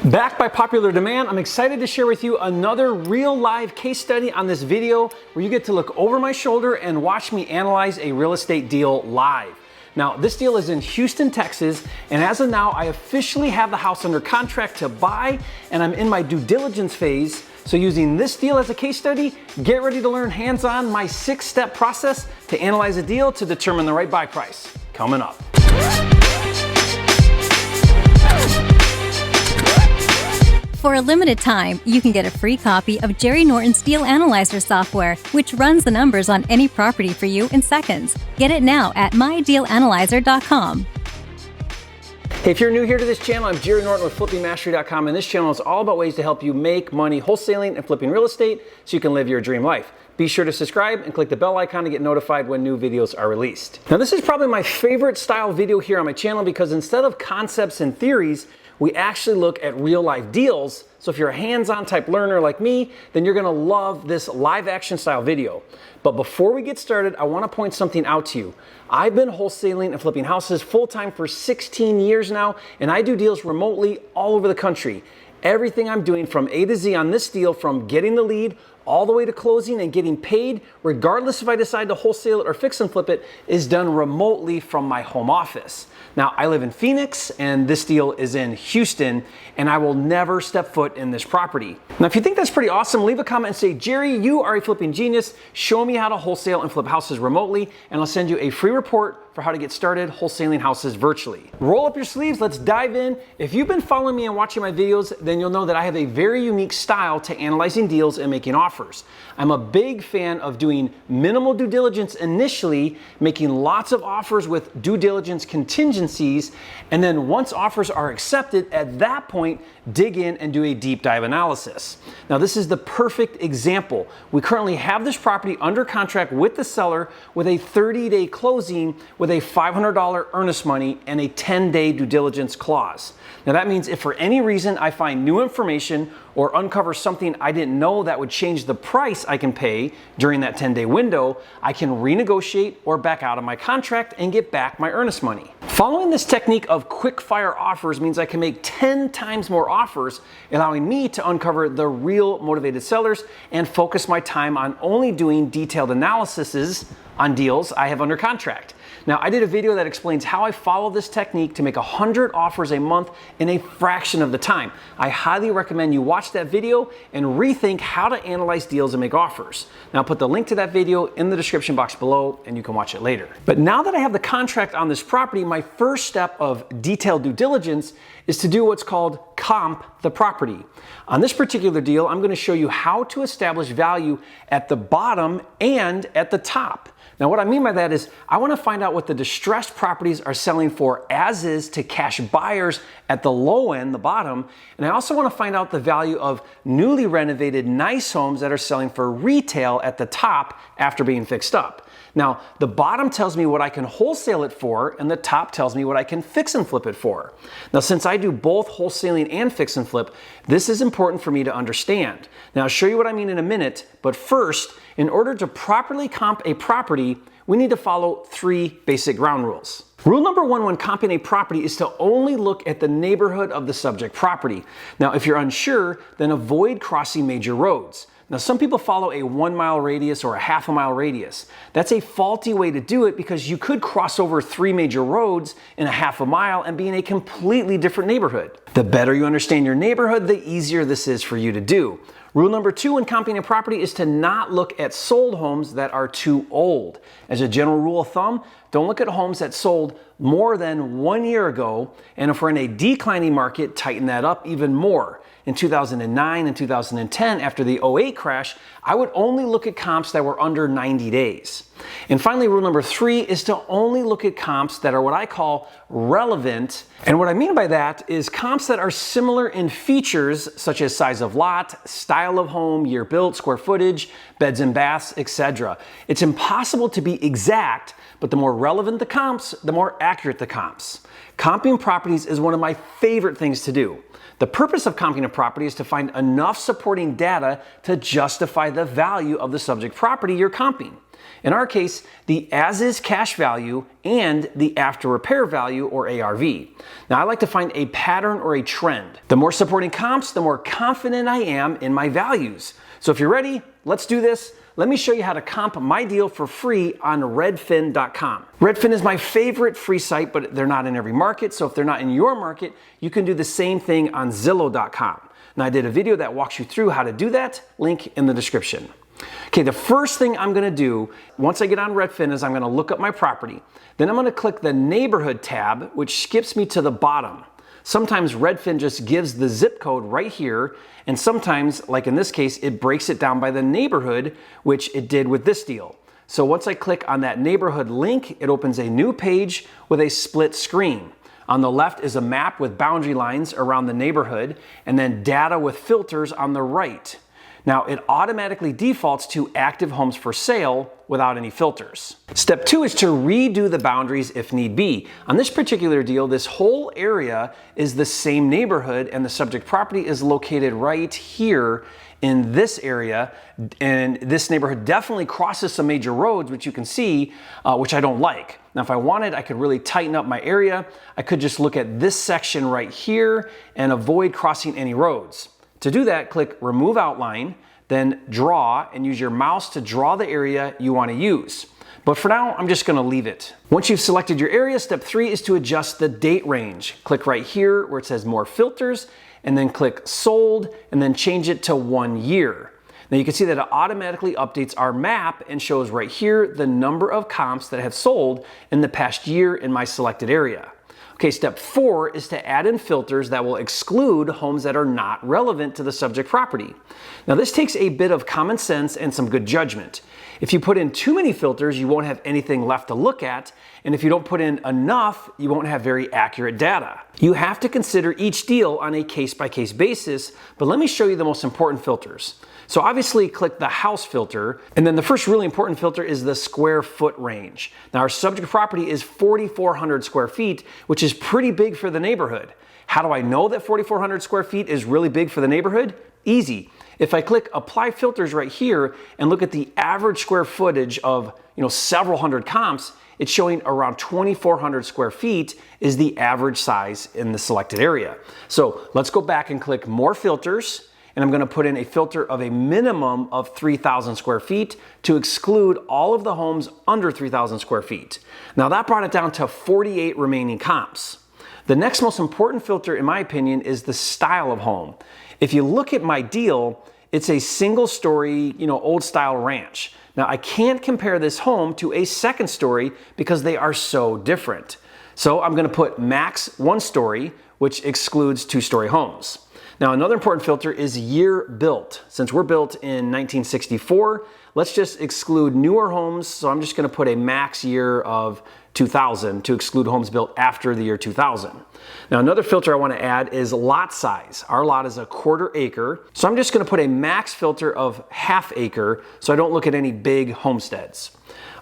Backed by popular demand, I'm excited to share with you another real live case study on this video where you get to look over my shoulder and watch me analyze a real estate deal live. Now, this deal is in Houston, Texas, and as of now, I officially have the house under contract to buy, and I'm in my due diligence phase. So using this deal as a case study, get ready to learn hands-on my 6-step process to analyze a deal to determine the right buy price. Coming up. For a limited time, you can get a free copy of Jerry Norton's Deal Analyzer software, which runs the numbers on any property for you in seconds. Get it now at mydealanalyzer.com. Hey, if you're new here to this channel, I'm Jerry Norton with FlippingMastery.com, and this channel is all about ways to help you make money wholesaling and flipping real estate so you can live your dream life. Be sure to subscribe and click the bell icon to get notified when new videos are released. Now, this is probably my favorite style video here on my channel because instead of concepts and theories, we actually look at real life deals. So if you're a hands-on type learner like me, then you're gonna love this live action style video. But before we get started, I wanna point something out to you. I've been wholesaling and flipping houses full-time for 16 years now, and I do deals remotely all over the country. Everything I'm doing from A to Z on this deal, from getting the lead all the way to closing and getting paid, regardless if I decide to wholesale it or fix and flip it, is done remotely from my home office. Now, I live in Phoenix and this deal is in Houston, and I will never step foot in this property. Now, if you think that's pretty awesome, leave a comment and say, Jerry, you are a flipping genius. Show me how to wholesale and flip houses remotely, and I'll send you a free report for how to get started wholesaling houses virtually. Roll up your sleeves, let's dive in. If you've been following me and watching my videos, then you'll know that I have a very unique style to analyzing deals and making offers. I'm a big fan of doing minimal due diligence initially, making lots of offers with due diligence contingencies, and then once offers are accepted, at that point, dig in and do a deep dive analysis. Now, this is the perfect example. We currently have this property under contract with the seller with a 30-day closing with a $500 earnest money and a 10-day due diligence clause. Now, that means if for any reason I find new information or uncover something I didn't know that would change the price I can pay during that 10-day window, I can renegotiate or back out of my contract and get back my earnest money. Following this technique of quick fire offers means I can make 10 times more offers, allowing me to uncover the real motivated sellers and focus my time on only doing detailed analyses on deals I have under contract. Now, I did a video that explains how I follow this technique to make 100 offers a month in a fraction of the time. I highly recommend you watch that video and rethink how to analyze deals and make offers. Now, I'll put the link to that video in the description box below and you can watch it later. But now that I have the contract on this property, my first step of detailed due diligence is to do what's called comp the property. On this particular deal, I'm going to show you how to establish value at the bottom and at the top. Now, what I mean by that is I want to find out what the distressed properties are selling for as is to cash buyers at the low end, the bottom, and I also want to find out the value of newly renovated nice homes that are selling for retail at the top after being fixed up. Now, the bottom tells me what I can wholesale it for, and the top tells me what I can fix and flip it for. Now, since I do both wholesaling and fix and flip, this is important for me to understand. Now, I'll show you what I mean in a minute, but first, in order to properly comp a property, we need to follow 3 basic ground rules. Rule number 1 when comping a property is to only look at the neighborhood of the subject property. Now, if you're unsure, then avoid crossing major roads. Now, some people follow a 1-mile radius or a half-a-mile radius. That's a faulty way to do it because you could cross over 3 major roads in a half a mile and be in a completely different neighborhood. The better you understand your neighborhood, the easier this is for you to do. Rule number 2 when comping a property is to not look at sold homes that are too old. As a general rule of thumb, don't look at homes that sold more than 1 year ago, and if we're in a declining market, tighten that up even more. In 2009 and 2010, after the '08 crash, I would only look at comps that were under 90 days. And finally, rule number 3 is to only look at comps that are what I call relevant. And what I mean by that is comps that are similar in features such as size of lot, style of home, year built, square footage, beds and baths, etc. It's impossible to be exact, but the more relevant the comps, the more accurate the comps. Comping properties is one of my favorite things to do. The purpose of comping a property is to find enough supporting data to justify the value of the subject property you're comping. In our case, the as-is cash value and the after repair value, or ARV. Now, I like to find a pattern or a trend. The more supporting comps, the more confident I am in my values. So if you're ready, let's do this. Let me show you how to comp my deal for free on Redfin.com. Redfin is my favorite free site, but they're not in every market. So if they're not in your market, you can do the same thing on Zillow.com. Now, I did a video that walks you through how to do that. Link in the description. Okay, the first thing I'm gonna do once I get on Redfin is I'm gonna look up my property. Then I'm gonna click the neighborhood tab, which skips me to the bottom. Sometimes Redfin just gives the zip code right here, and sometimes, like in this case, it breaks it down by the neighborhood, which it did with this deal. So once I click on that neighborhood link, it opens a new page with a split screen. On the left is a map with boundary lines around the neighborhood, and then data with filters on the right. Now, it automatically defaults to active homes for sale without any filters. Step 2 is to redo the boundaries if need be. On this particular deal, this whole area is the same neighborhood and the subject property is located right here in this area. And this neighborhood definitely crosses some major roads, which you can see, which I don't like. Now, if I wanted, I could really tighten up my area. I could just look at this section right here and avoid crossing any roads. To do that, click Remove Outline, then Draw, and use your mouse to draw the area you want to use. But for now, I'm just going to leave it. Once you've selected your area, step 3 is to adjust the date range. Click right here where it says More Filters, and then click Sold, and then change it to 1 year. Now you can see that it automatically updates our map and shows right here the number of comps that have sold in the past year in my selected area. Okay, step 4 is to add in filters that will exclude homes that are not relevant to the subject property. Now this takes a bit of common sense and some good judgment. If you put in too many filters, you won't have anything left to look at, and if you don't put in enough, you won't have very accurate data. You have to consider each deal on a case-by-case basis, but let me show you the most important filters. So obviously click the house filter, and then the first really important filter is the square foot range. Now our subject property is 4,400 square feet, which is pretty big for the neighborhood. How do I know that 4,400 square feet is really big for the neighborhood? Easy. If I click Apply Filters right here and look at the average square footage of several hundred comps, it's showing around 2,400 square feet is the average size in the selected area. So let's go back and click More Filters, and I'm going to put in a filter of a minimum of 3,000 square feet to exclude all of the homes under 3,000 square feet. Now that brought it down to 48 remaining comps. The next most important filter, in my opinion, is the style of home. If you look at my deal, it's a single story, old style ranch. Now I can't compare this home to a second story because they are so different. So I'm going to put max 1 story, which excludes 2-story homes. Now, another important filter is year built. Since we're built in 1964, let's just exclude newer homes. So I'm just going to put a max year of 2000 to exclude homes built after the year 2000. Now, another filter I want to add is lot size. Our lot is a 1/4 acre. So I'm just going to put a max filter of 1/2 acre so I don't look at any big homesteads.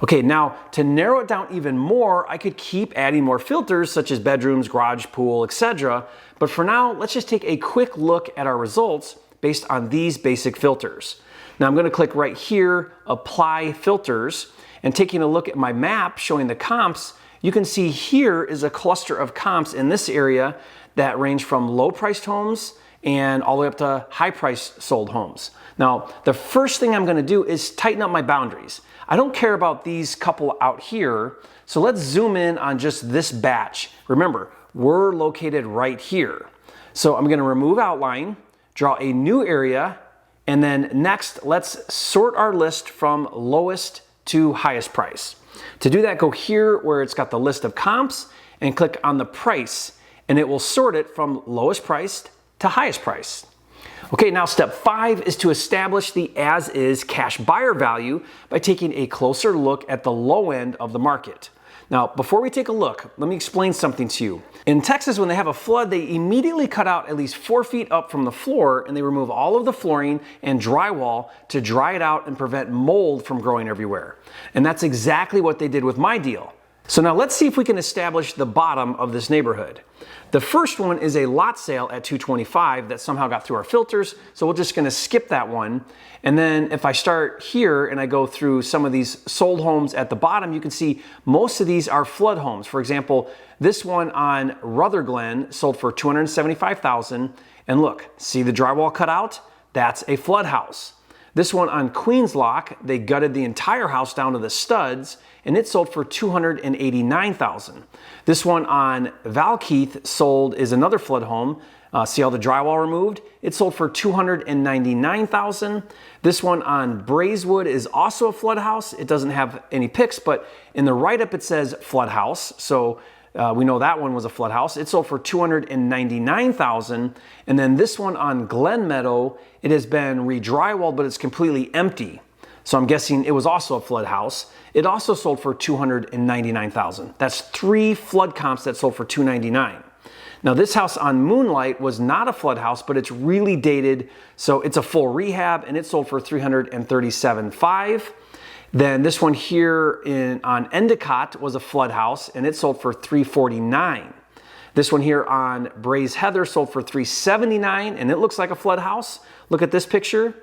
Okay, now to narrow it down even more, I could keep adding more filters such as bedrooms, garage, pool, etc. But for now, let's just take a quick look at our results based on these basic filters. Now I'm going to click right here, Apply Filters, and taking a look at my map showing the comps, you can see here is a cluster of comps in this area that range from low-priced homes and all the way up to high-priced sold homes. Now, the first thing I'm going to do is tighten up my boundaries. I don't care about these couple out here, so let's zoom in on just this batch. Remember, we're located right here. So I'm going to remove outline, draw a new area, and then next, let's sort our list from lowest to highest price. To do that, go here where it's got the list of comps and click on the price, and it will sort it from lowest priced to highest price. Okay, now step 5 is to establish the as-is cash buyer value by taking a closer look at the low end of the market. Now, before we take a look, let me explain something to you. In Texas, when they have a flood, they immediately cut out at least 4 feet up from the floor and they remove all of the flooring and drywall to dry it out and prevent mold from growing everywhere. And that's exactly what they did with my deal. So now let's see if we can establish the bottom of this neighborhood. The first one is a lot sale at 225 that somehow got through our filters, so we're just gonna skip that one. And then if I start here and I go through some of these sold homes at the bottom, you can see most of these are flood homes. For example, this one on Rutherglen sold for $275,000. And look, see the drywall cut out? That's a flood house. This one on Queens Lock, they gutted the entire house down to the studs, and it sold for $289,000. This one on Valkeith is another flood home. See all the drywall removed? It sold for $299,000. This one on Braeswood is also a flood house. It doesn't have any pics, but in the write-up it says flood house. So we know that one was a flood house. It sold for $299,000. And then this one on Glen Meadow, it has been re-drywalled, but it's completely empty. So I'm guessing it was also a flood house. It also sold for $299,000. That's 3 flood comps that sold for $299,000. Now this house on Moonlight was not a flood house, but it's really dated. So it's a full rehab and it sold for $337,500. Then this one here on Endicott was a flood house and it sold for $349,000. This one here on Braes Heather sold for $379,000 and it looks like a flood house. Look at this picture.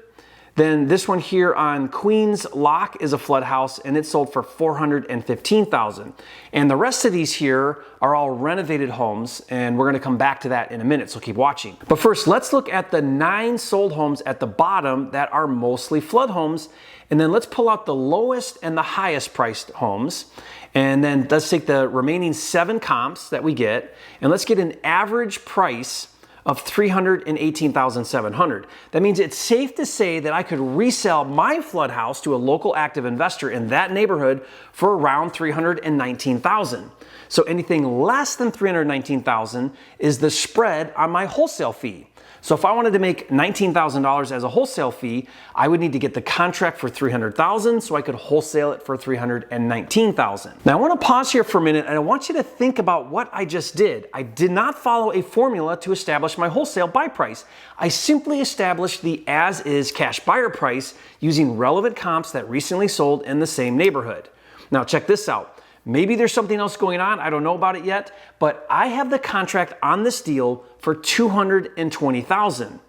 Then this one here on Queens Lock is a flood house and it sold for $415,000. And the rest of these here are all renovated homes, and we're gonna come back to that in a minute, so keep watching. But first, let's look at the 9 sold homes at the bottom that are mostly flood homes, and then let's pull out the lowest and the highest priced homes. And then let's take the remaining 7 comps that we get, and let's get an average price of $318,700. That means it's safe to say that I could resell my flood house to a local active investor in that neighborhood for around $319,000. So anything less than $319,000 is the spread on my wholesale fee. So if I wanted to make $19,000 as a wholesale fee, I would need to get the contract for $300,000 so I could wholesale it for $319,000. Now I want to pause here for a minute and I want you to think about what I just did. I did not follow a formula to establish my wholesale buy price. I simply established the as-is cash buyer price using relevant comps that recently sold in the same neighborhood. Now check this out. Maybe there's something else going on, I don't know about it yet, but I have the contract on this deal for $220,000.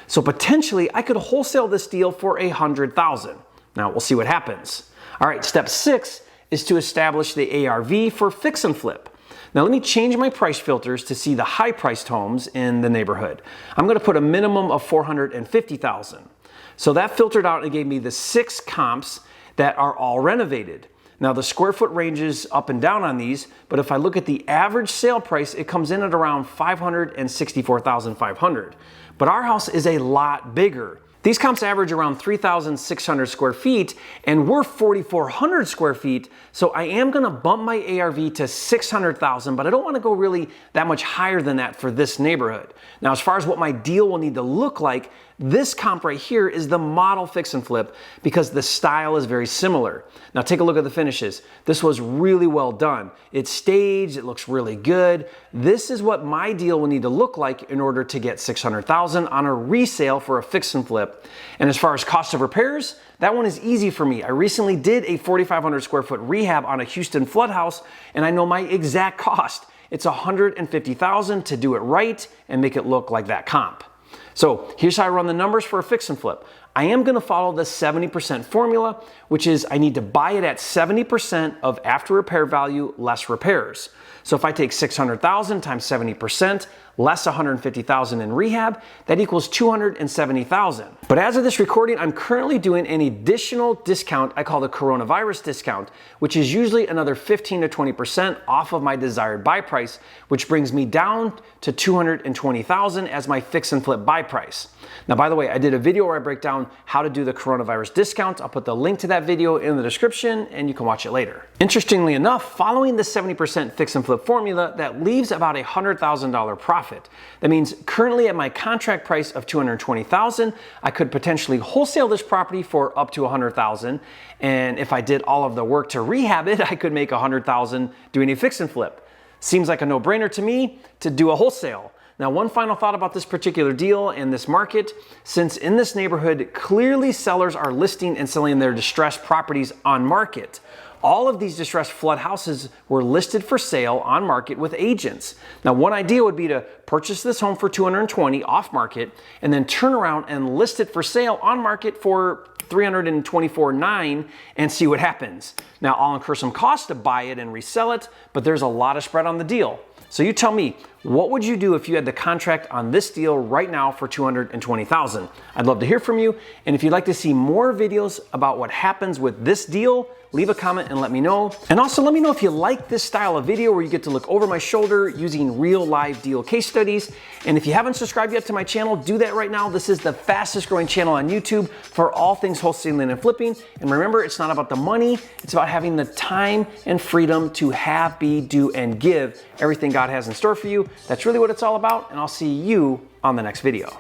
So potentially I could wholesale this deal for $100,000. Now we'll see what happens. All right, step 6 is to establish the ARV for fix and flip. Now let me change my price filters to see the high priced homes in the neighborhood. I'm gonna put a minimum of $450,000. So that filtered out and gave me the 6 comps that are all renovated. Now the square foot ranges up and down on these, but if I look at the average sale price, it comes in at around $564,500. But our house is a lot bigger. These comps average around 3,600 square feet, and we're 4,400 square feet, so I am gonna bump my ARV to $600,000, but I don't wanna go really that much higher than that for this neighborhood. Now, as far as what my deal will need to look like, this comp right here is the model fix and flip because the style is very similar. Now take a look at the finishes. This was really well done. It's staged, it looks really good. This is what my deal will need to look like in order to get $600,000 on a resale for a fix and flip. And as far as cost of repairs, that one is easy for me. I recently did a 4,500 square foot rehab on a Houston flood house, and I know my exact cost. It's $150,000 to do it right and make it look like that comp. So here's how I run the numbers for a fix and flip. I am gonna follow the 70% formula, which is I need to buy it at 70% of after repair value less repairs. So if I take $600,000 times 70%, less $150,000 in rehab, that equals $270,000. But as of this recording, I'm currently doing an additional discount I call the coronavirus discount, which is usually another 15 to 20% off of my desired buy price, which brings me down to $220,000 as my fix and flip buy price. Now, by the way, I did a video where I break down how to do the coronavirus discount. I'll put the link to that video in the description and you can watch it later. Interestingly enough, following the 70% fix and flip formula, that leaves about a $100,000 profit. That means currently at my contract price of $220,000, I could potentially wholesale this property for up to $100,000. And if I did all of the work to rehab it, I could make $100,000 doing a fix and flip. Seems like a no-brainer to me to do a wholesale. Now, one final thought about this particular deal and this market, since in this neighborhood, clearly sellers are listing and selling their distressed properties on market. All of these distressed flood houses were listed for sale on market with agents. Now, one idea would be to purchase this home for $220 off market and then turn around and list it for sale on market for $324,900 and see what happens. Now, I'll incur some cost to buy it and resell it, but there's a lot of spread on the deal. So you tell me, what would you do if you had the contract on this deal right now for $220,000? I'd love to hear from you. And if you'd like to see more videos about what happens with this deal, leave a comment and let me know. And also let me know if you like this style of video where you get to look over my shoulder using real live deal case studies. And if you haven't subscribed yet to my channel, do that right now. This is the fastest growing channel on YouTube for all things wholesaling and flipping. And remember, it's not about the money. It's about having the time and freedom to have, be, do, and give everything God has in store for you. That's really what it's all about. And I'll see you on the next video.